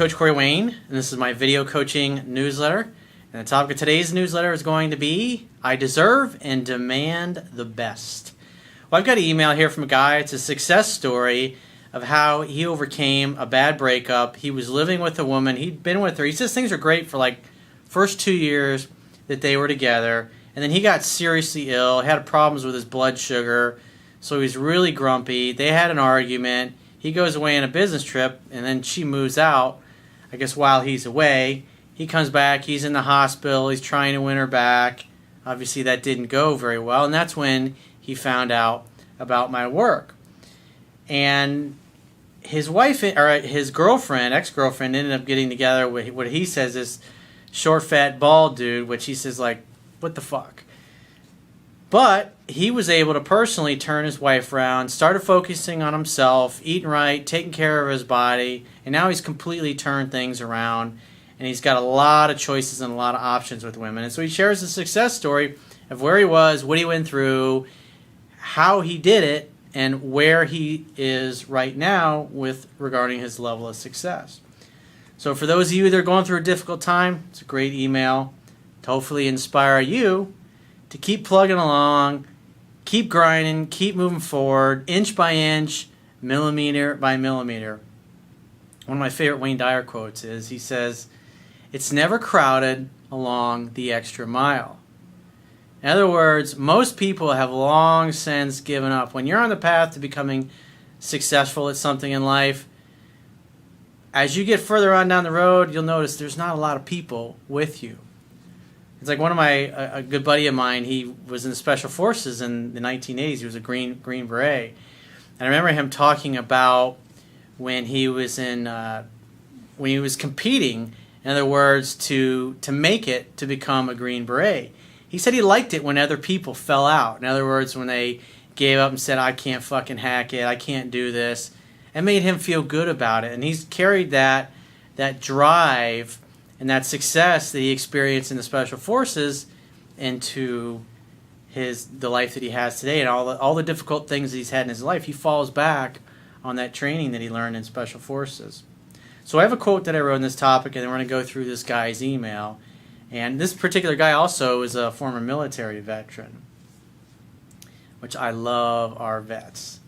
Coach Corey Wayne, and this is my video coaching newsletter. And the topic of today's newsletter is going to be, I deserve and demand the best. Well, I've got an email here from a guy. It's a success story of how he overcame a bad breakup. He was living with a woman. He'd been with her. He says things were great for like first 2 years that they were together. And then he got seriously ill, had problems with his blood sugar. So he was really grumpy. They had an argument. He goes away on a business trip, and then she moves out, I guess, while he's away. He comes back. He's in the hospital. He's trying to win her back. Obviously, that didn't go very well, and that's when he found out about my work. And his wife, or his girlfriend, ex-girlfriend, ended up getting together with what he says is short, fat, bald dude, which he says, like, what the fuck? But he was able to personally turn his wife around, started focusing on himself, eating right, taking care of his body, and now he's completely turned things around, and he's got a lot of choices and a lot of options with women. And so he shares a success story of where he was, what he went through, how he did it, and where he is right now with regarding his level of success. So for those of you that are going through a difficult time, it's a great email to hopefully inspire you to keep plugging along, keep grinding, keep moving forward, inch by inch, millimeter by millimeter. One of my favorite Wayne Dyer quotes is, he says, "It's never crowded along the extra mile." In other words, most people have long since given up. When you're on the path to becoming successful at something in life, as you get further on down the road, you'll notice there's not a lot of people with you. It's like one of a good buddy of mine, he was in the Special Forces in the 1980s. He was a Green Beret. And I remember him talking about when he was competing, in other words, to make it to become a Green Beret. He said he liked it when other people fell out. In other words, when they gave up and said, I can't fucking hack it, I can't do this. It made him feel good about it. And he's carried that drive and that success that he experienced in the Special Forces into the life that he has today, and all the difficult things that he's had in his life. He falls back on that training that he learned in Special Forces. So I have a quote that I wrote on this topic, and then we're going to go through this guy's email. And this particular guy also is a former military veteran, which I love our vets.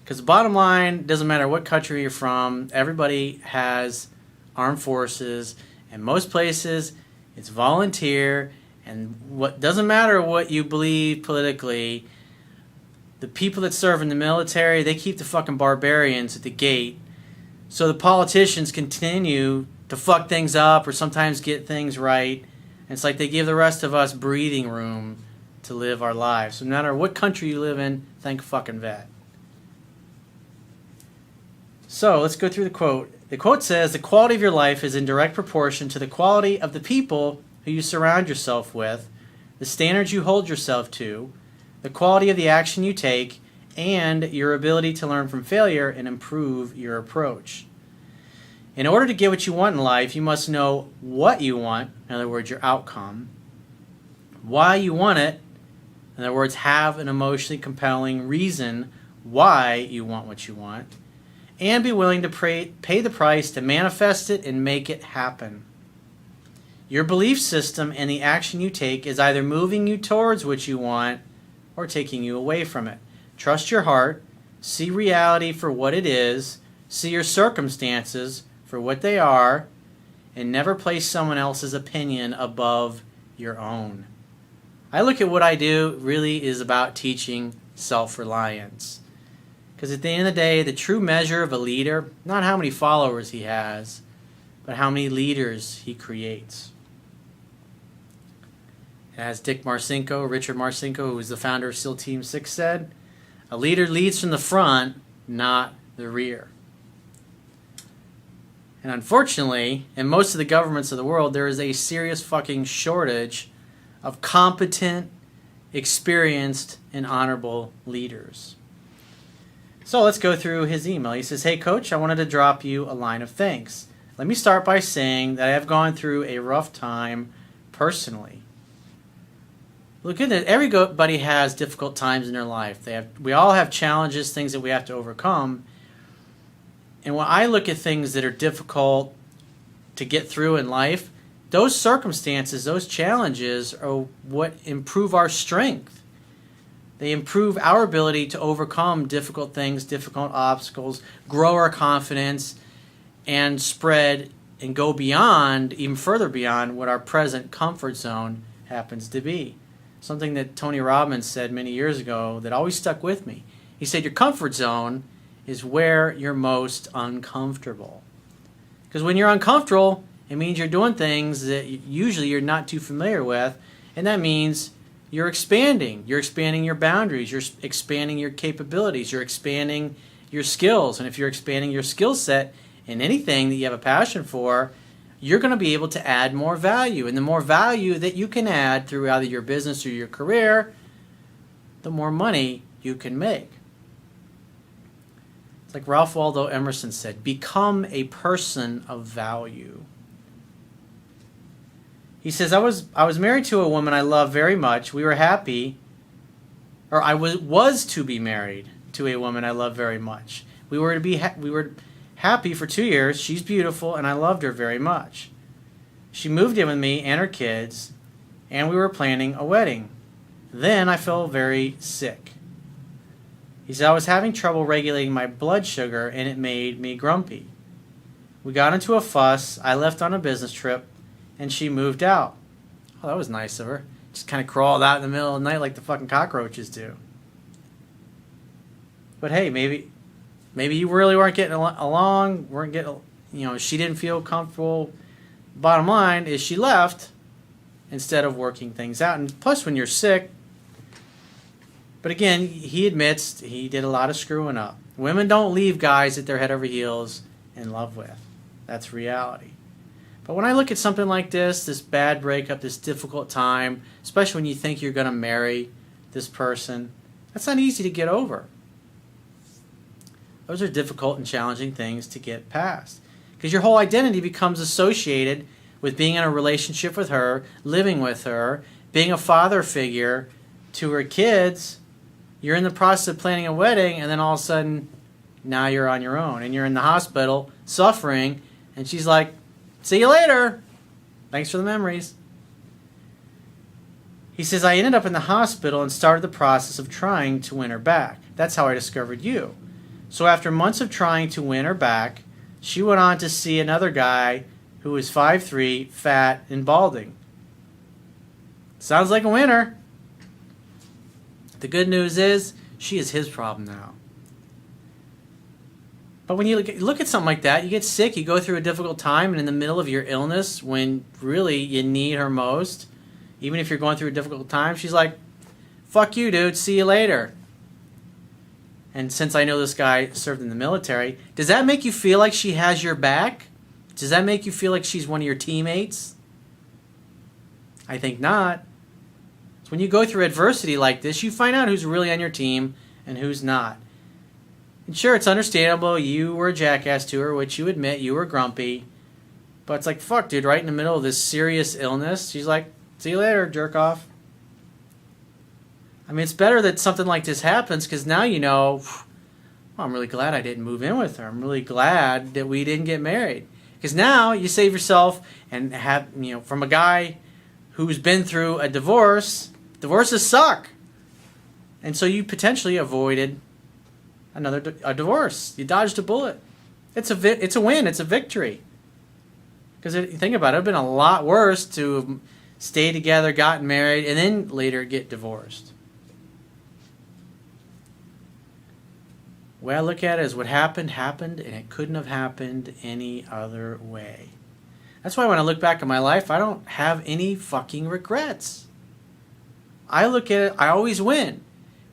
Because the bottom line, doesn't matter what country you're from, everybody has armed forces, and most places it's volunteer, and what doesn't matter what you believe politically, the people that serve in the military, they keep the fucking barbarians at the gate, so the politicians continue to fuck things up or sometimes get things right. And it's like they give the rest of us breathing room to live our lives. So no matter what country you live in, thank fucking vet. So let's go through the quote. The quote says, "The quality of your life is in direct proportion to the quality of the people who you surround yourself with, the standards you hold yourself to, the quality of the action you take, and your ability to learn from failure and improve your approach. In order to get what you want in life, you must know what you want, in other words, your outcome, why you want it, in other words, have an emotionally compelling reason why you want what you want, and be willing to pay the price to manifest it and make it happen. Your belief system and the action you take is either moving you towards what you want or taking you away from it. Trust your heart, see reality for what it is, see your circumstances for what they are, and never place someone else's opinion above your own." I look at what I do really is about teaching self-reliance. Because at the end of the day, the true measure of a leader, not how many followers he has, but how many leaders he creates. As Richard Marcinko, who was the founder of SEAL Team 6, said, "A leader leads from the front, not the rear." And unfortunately, in most of the governments of the world, there is a serious fucking shortage of competent, experienced, and honorable leaders. So let's go through his email. He says, "Hey coach, I wanted to drop you a line of thanks. Let me start by saying that I have gone through a rough time personally." Look at it. Everybody has difficult times in their life. We all have challenges, things that we have to overcome. And when I look at things that are difficult to get through in life, those circumstances, those challenges are what improve our strength. They improve our ability to overcome difficult things, difficult obstacles, grow our confidence, and spread and go beyond, even further beyond, what our present comfort zone happens to be. Something that Tony Robbins said many years ago that always stuck with me. He said, your comfort zone is where you're most uncomfortable. Because when you're uncomfortable, it means you're doing things that usually you're not too familiar with, and that means you're expanding. You're expanding your boundaries. You're expanding your capabilities. You're expanding your skills. And if you're expanding your skill set in anything that you have a passion for, you're going to be able to add more value. And the more value that you can add through either your business or your career, the more money you can make. It's like Ralph Waldo Emerson said, become a person of value. He says, I was married to a woman I love very much. We were happy, or I was to be married to a woman I love very much. We were happy for 2 years. She's beautiful, and I loved her very much. She moved in with me and her kids, and we were planning a wedding. Then I fell very sick. He said, I was having trouble regulating my blood sugar, and it made me grumpy. We got into a fuss. I left on a business trip, and she moved out. Oh, that was nice of her. Just kind of crawled out in the middle of the night like the fucking cockroaches do. But hey, maybe you really weren't getting along, she didn't feel comfortable. Bottom line is she left instead of working things out. And plus, when you're sick, but again, he admits he did a lot of screwing up. Women don't leave guys that they're head over heels in love with. That's reality. But when I look at something like this bad breakup, this difficult time, especially when you think you're going to marry this person, that's not easy to get over. Those are difficult and challenging things to get past. Because your whole identity becomes associated with being in a relationship with her, living with her, being a father figure to her kids. You're in the process of planning a wedding, and then all of a sudden, now you're on your own. And you're in the hospital, suffering, and she's like, see you later. Thanks for the memories. He says, I ended up in the hospital and started the process of trying to win her back. That's how I discovered you. So after months of trying to win her back, she went on to see another guy who was 5'3", fat, and balding. Sounds like a winner. The good news is, she is his problem now. But when you look at something like that, you get sick, you go through a difficult time, and in the middle of your illness, when really you need her most, even if you're going through a difficult time, she's like, fuck you, dude, see you later. And since I know this guy served in the military, does that make you feel like she has your back? Does that make you feel like she's one of your teammates? I think not. So when you go through adversity like this, you find out who's really on your team and who's not. And sure, it's understandable. You were a jackass to her, which you admit you were grumpy. But it's like, fuck, dude, right in the middle of this serious illness, she's like, see you later, jerk off. I mean, it's better that something like this happens because now you know, well, I'm really glad I didn't move in with her. I'm really glad that we didn't get married. Because now you save yourself and have, from a guy who's been through a divorce. Divorces suck. And so you potentially avoided a divorce. You dodged a bullet. It's a win. It's a victory. Because think about it, it would have been a lot worse to stay together, gotten married, and then later get divorced. The way I look at it is what happened, and it couldn't have happened any other way. That's why when I look back at my life, I don't have any fucking regrets. I look at it, I always win.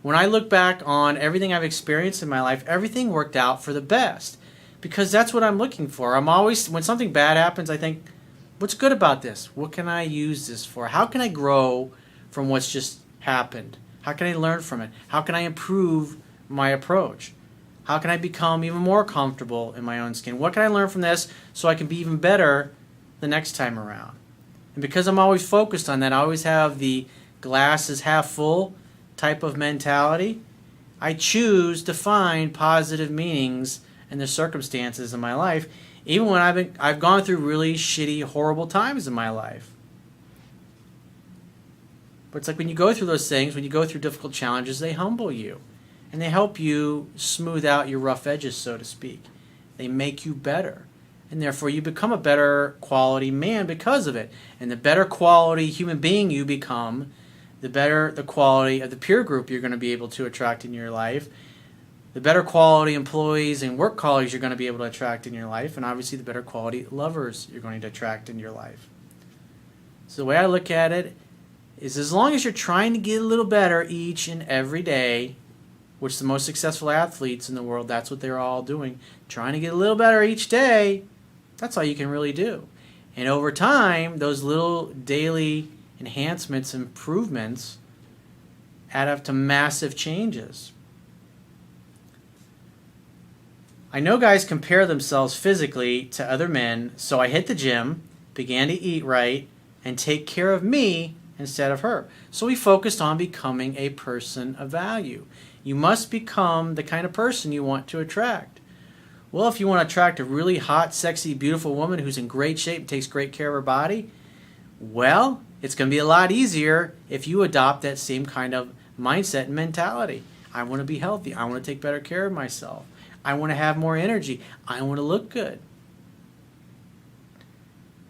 When I look back on everything I've experienced in my life, everything worked out for the best. Because that's what I'm looking for. I'm always, when something bad happens, I think, what's good about this? What can I use this for? How can I grow from what's just happened? How can I learn from it? How can I improve my approach? How can I become even more comfortable in my own skin? What can I learn from this so I can be even better the next time around? And because I'm always focused on that, I always have the glass is half full type of mentality, I choose to find positive meanings and the circumstances in my life, even when I've gone through really shitty, horrible times in my life. But it's like when you go through those things, when you go through difficult challenges, they humble you. And they help you smooth out your rough edges, so to speak. They make you better. And therefore you become a better quality man because of it. And the better quality human being you become, the better the quality of the peer group you're going to be able to attract in your life. The better quality employees and work colleagues you're going to be able to attract in your life. And obviously the better quality lovers you're going to attract in your life. So the way I look at it is, as long as you're trying to get a little better each and every day, which the most successful athletes in the world, that's what they're all doing, trying to get a little better each day, that's all you can really do. And over time, those little daily enhancements, improvements, add up to massive changes. I know guys compare themselves physically to other men, so I hit the gym, began to eat right, and take care of me instead of her. So we focused on becoming a person of value. You must become the kind of person you want to attract. Well, if you want to attract a really hot, sexy, beautiful woman who's in great shape and takes great care of her body, well, it's going to be a lot easier if you adopt that same kind of mindset and mentality. I want to be healthy. I want to take better care of myself. I want to have more energy. I want to look good.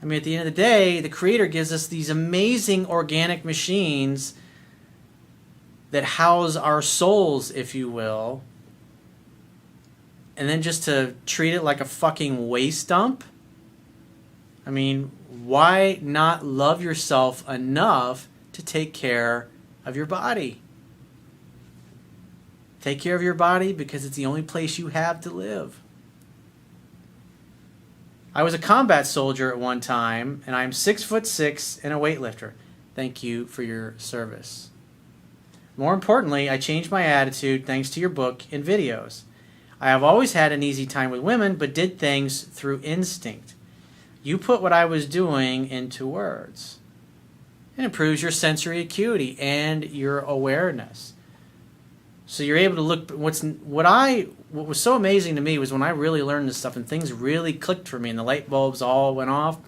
I mean, at the end of the day, the Creator gives us these amazing organic machines that house our souls, if you will, and then just to treat it like a fucking waste dump? I mean, why not love yourself enough to take care of your body? Take care of your body because it's the only place you have to live. I was a combat soldier at one time, and I'm 6'6" and a weightlifter. Thank you for your service. More importantly, I changed my attitude thanks to your book and videos. I have always had an easy time with women, but did things through instinct. You put what I was doing into words. It improves your sensory acuity and your awareness. So you're able to look. What was so amazing to me was when I really learned this stuff and things really clicked for me and the light bulbs all went off.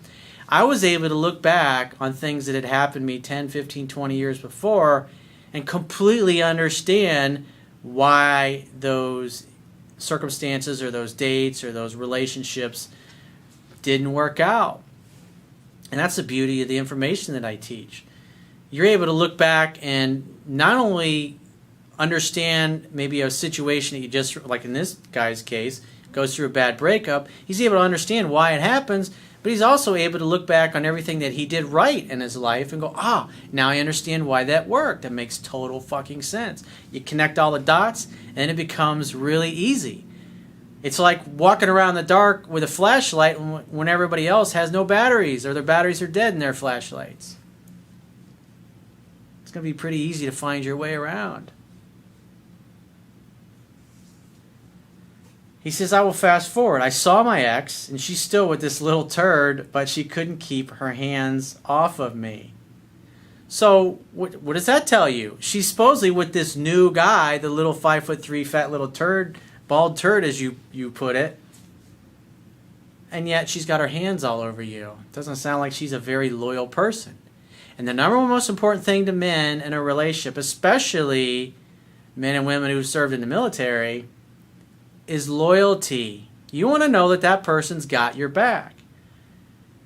I was able to look back on things that had happened to me 10, 15, 20 years before and completely understand why those circumstances or those dates or those relationships didn't work out. And that's the beauty of the information that I teach. You're able to look back and not only understand maybe a situation that you just, like in this guy's case, goes through a bad breakup, he's able to understand why it happens, but he's also able to look back on everything that he did right in his life and go, now I understand why that worked. That makes total fucking sense. You connect all the dots and it becomes really easy. It's like walking around in the dark with a flashlight when everybody else has no batteries or their batteries are dead in their flashlights. It's going to be pretty easy to find your way around. He says, I will fast forward. I saw my ex, and she's still with this little turd, but she couldn't keep her hands off of me. So what does that tell you? She's supposedly with this new guy, the little 5'3" fat little turd, bald turd as you put it, and yet she's got her hands all over you. Doesn't sound like she's a very loyal person. And the number one most important thing to men in a relationship, especially men and women who served in the military, is loyalty. You want to know that that person's got your back.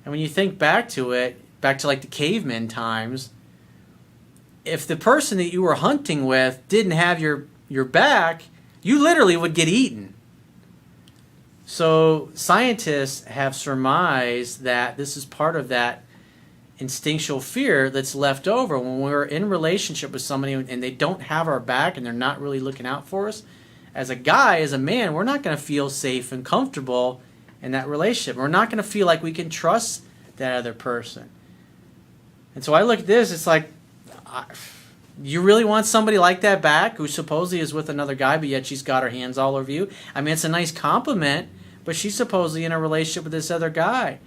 And when you think back to it, back to like the caveman times, if the person that you were hunting with didn't have your back, you literally would get eaten. So scientists have surmised that this is part of that instinctual fear that's left over when we're in relationship with somebody and they don't have our back and they're not really looking out for us. As a guy, as a man, we're not going to feel safe and comfortable in that relationship. We're not going to feel like we can trust that other person. And so I look at this, it's like, you really want somebody like that back who supposedly is with another guy, but yet she's got her hands all over you? I mean, it's a nice compliment, but she's supposedly in a relationship with this other guy.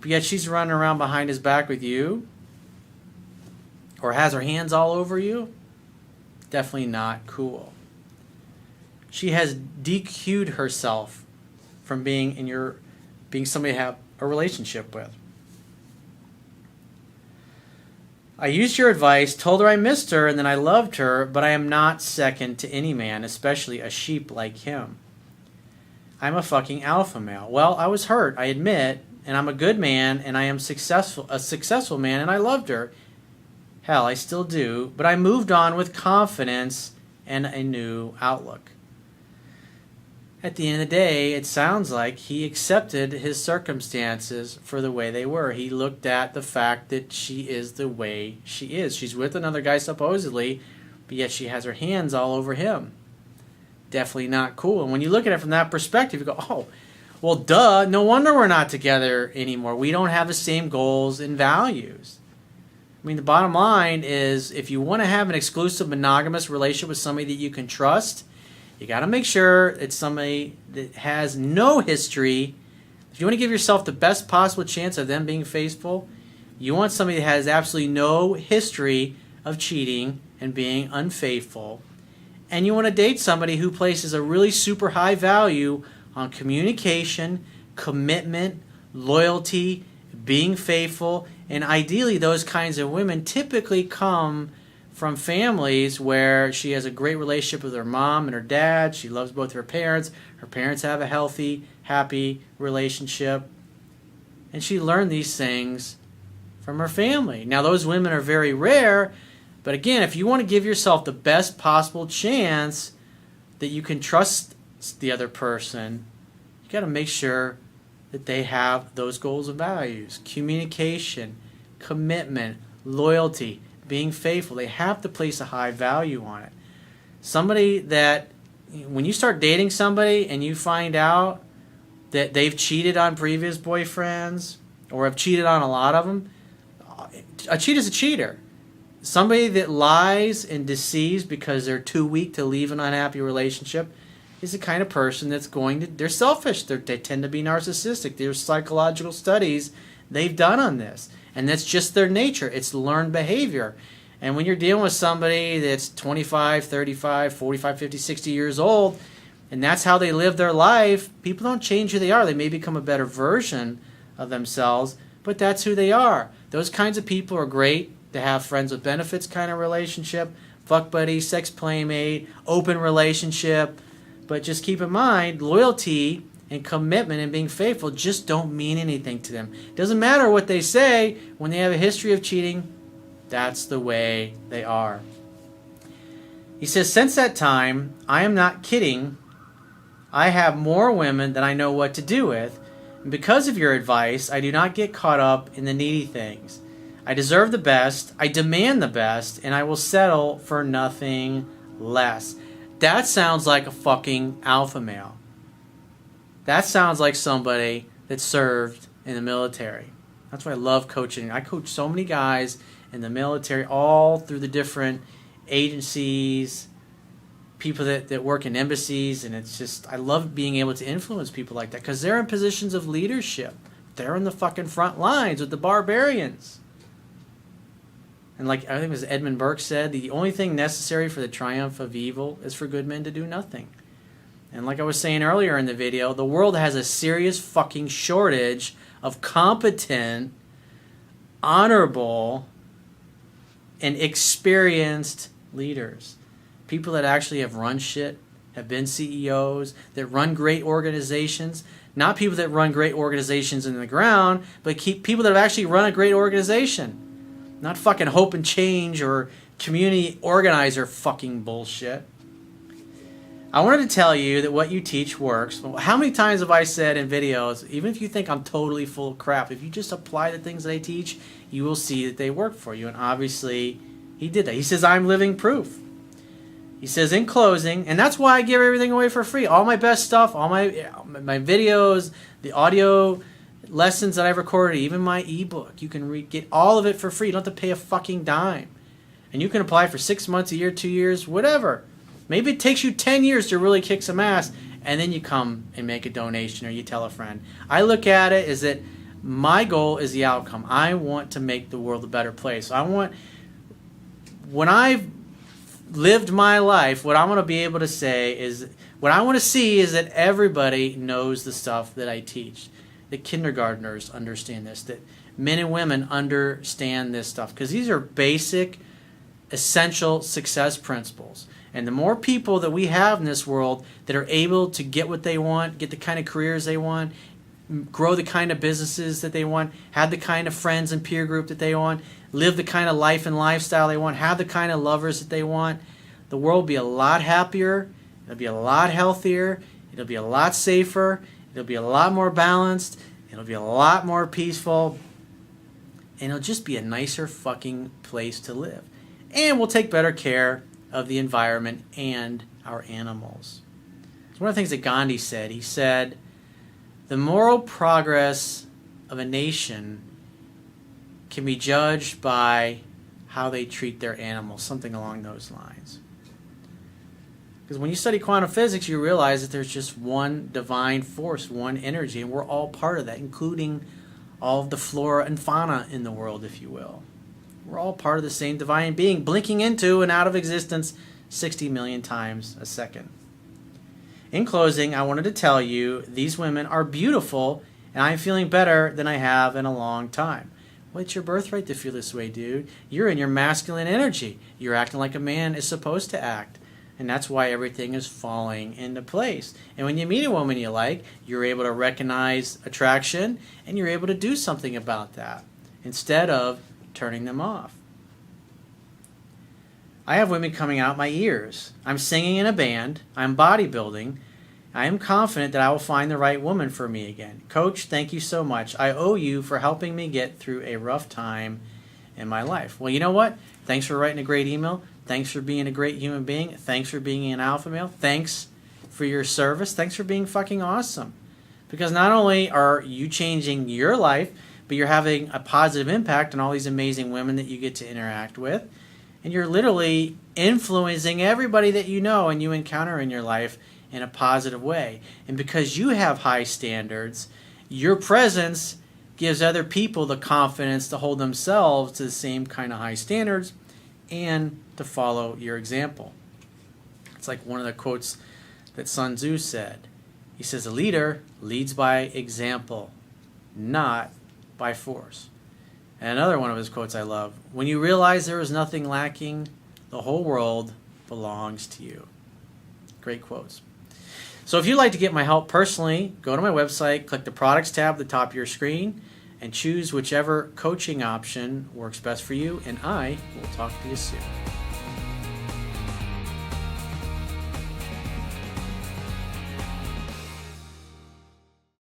But yet she's running around behind his back with you or has her hands all over you. Definitely not cool. She has DQ'd herself from being somebody to have a relationship with. I used your advice, told her I missed her and then I loved her, but I am not second to any man, especially a sheep like him. I'm a fucking alpha male. Well, I was hurt, I admit, and I'm a good man, and I am a successful man, and I loved her. Hell, I still do, but I moved on with confidence and a new outlook. At the end of the day, it sounds like he accepted his circumstances for the way they were. He looked at the fact that she is the way she is. She's with another guy supposedly, but yet she has her hands all over him. Definitely not cool. And when you look at it from that perspective, you go, oh, well, duh, no wonder we're not together anymore. We don't have the same goals and values. I mean, the bottom line is if you want to have an exclusive monogamous relationship with somebody that you can trust, you got to make sure it's somebody that has no history. If you want to give yourself the best possible chance of them being faithful, you want somebody that has absolutely no history of cheating and being unfaithful. And you want to date somebody who places a really super high value on communication, commitment, loyalty, being faithful. And ideally, those kinds of women typically come from families where she has a great relationship with her mom and her dad. She loves both her parents. Her parents have a healthy, happy relationship. And she learned these things from her family. Now, those women are very rare. But again, if you want to give yourself the best possible chance that you can trust the other person, you got to make sure that they have those goals and values. Communication, commitment, loyalty, being faithful. They have to place a high value on it. Somebody that, when you start dating somebody and you find out that they've cheated on previous boyfriends or have cheated on a lot of them, a cheat is a cheater. Somebody that lies and deceives because they're too weak to leave an unhappy relationship is the kind of person that's they're selfish. They tend to be narcissistic. There's psychological studies they've done on this. And that's just their nature. It's learned behavior. And when you're dealing with somebody that's 25, 35, 45, 50, 60 years old, and that's how they live their life, people don't change who they are. They may become a better version of themselves, but that's who they are. Those kinds of people are great to have friends with benefits kind of relationship, fuck buddy, sex playmate, open relationship. But just keep in mind, loyalty and commitment and being faithful just don't mean anything to them. Doesn't matter what they say, when they have a history of cheating, that's the way they are. He says, since that time, I am not kidding, I have more women than I know what to do with. And because of your advice, I do not get caught up in the needy things. I deserve the best, I demand the best, and I will settle for nothing less. That sounds like a fucking alpha male. That sounds like somebody that served in the military. That's why I love coaching. I coach so many guys in the military, all through the different agencies, people that work in embassies, and it's just, I love being able to influence people like that because they're in positions of leadership. They're in the fucking front lines with the barbarians. And like I think it was Edmund Burke said, the only thing necessary for the triumph of evil is for good men to do nothing. And like I was saying earlier in the video, the world has a serious fucking shortage of competent, honorable, and experienced leaders. People that actually have run shit, have been CEOs, that run great organizations. Not people that run great organizations in the ground, but people that have actually run a great organization. Not fucking hope and change or community organizer fucking bullshit. I wanted to tell you that what you teach works. How many times have I said in videos, even if you think I'm totally full of crap, if you just apply the things that I teach, you will see that they work for you. And obviously, he did that. He says, I'm living proof. He says, in closing, and that's why I give everything away for free. All my best stuff, all my videos, the audio lessons that I've recorded, even my ebook. You can get all of it for free. You don't have to pay a fucking dime. And you can apply for 6 months, a year, 2 years, whatever. Maybe it takes you 10 years to really kick some ass, and then you come and make a donation or you tell a friend. I look at it as that my goal is the outcome. I want to make the world a better place. When I've lived my life, what I'm going to be able to say is What I want to see is that everybody knows the stuff that I teach. That kindergartners understand this. That men and women understand this stuff. Because these are basic, essential success principles. And the more people that we have in this world that are able to get what they want, get the kind of careers they want, grow the kind of businesses that they want, have the kind of friends and peer group that they want, live the kind of life and lifestyle they want, have the kind of lovers that they want, the world will be a lot happier, it'll be a lot healthier, it'll be a lot safer, it'll be a lot more balanced, it'll be a lot more peaceful, and it'll just be a nicer fucking place to live. And we'll take better care of the environment and our animals. It's one of the things that Gandhi said. He said, the moral progress of a nation can be judged by how they treat their animals, something along those lines. Because when you study quantum physics, you realize that there's just one divine force, one energy, and we're all part of that, including all of the flora and fauna in the world, if you will. We're all part of the same divine being, blinking into and out of existence 60 million times a second. In closing, I wanted to tell you these women are beautiful, and I'm feeling better than I have in a long time. Well, it's your birthright to feel this way, dude. You're in your masculine energy. You're acting like a man is supposed to act. And that's why everything is falling into place. And when you meet a woman you like, you're able to recognize attraction, and you're able to do something about that instead of turning them off. I have women coming out my ears. I'm singing in a band. I'm bodybuilding. I am confident that I will find the right woman for me again. Coach, thank you so much. I owe you for helping me get through a rough time in my life. Well, you know what? Thanks for writing a great email. Thanks for being a great human being. Thanks for being an alpha male. Thanks for your service. Thanks for being fucking awesome. Because not only are you changing your life, but you're having a positive impact on all these amazing women that you get to interact with. And you're literally influencing everybody that you know and you encounter in your life in a positive way. And because you have high standards, your presence gives other people the confidence to hold themselves to the same kind of high standards and to follow your example. It's like one of the quotes that Sun Tzu said. He says, a leader leads by example, not by force. And another one of his quotes I love, when you realize there is nothing lacking, the whole world belongs to you. Great quotes. So if you'd like to get my help personally, go to my website, click the products tab at the top of your screen, and choose whichever coaching option works best for you, and I will talk to you soon.